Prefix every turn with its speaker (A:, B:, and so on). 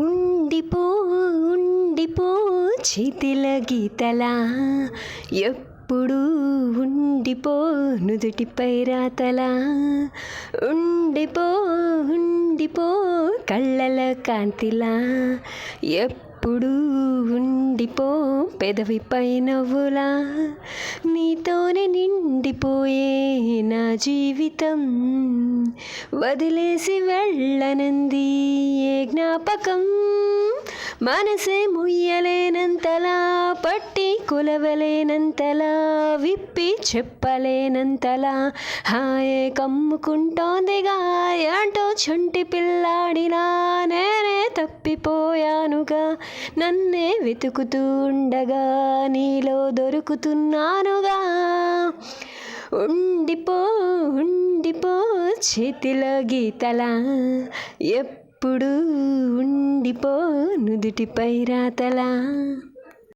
A: ఉండిపో ఉండిపో చేతిల గీతలా ఎప్పుడు ఉండిపో నుదుటిపై రాతలా ఉండిపో ఉండిపో కళ్ళల కాంతిలా ఎప్పుడు ఉండిపో పెదవిపై నవ్వులా నీతోనే నిండిపోయే నా జీవితం వదిలేసి వెళ్ళనంది ఏ జ్ఞాపకం మనసే ముయ్యలేనంతలా పట్టి కొలవలేనంతలా విప్పి చెప్పలేనంతలా హాయే కమ్ముకుంటోందిగా ఏంటో చంటి పిల్లాడిలా నేనే తప్పిపోయానుగా నన్నే వెతుకుతూ ఉండగా నీలో దొరుకుతున్నానుగా ఉండిపో ఉండిపో చేతిలో గీతలా ఎప్పుడు ఉండిపో నుదుటిపై రాతలా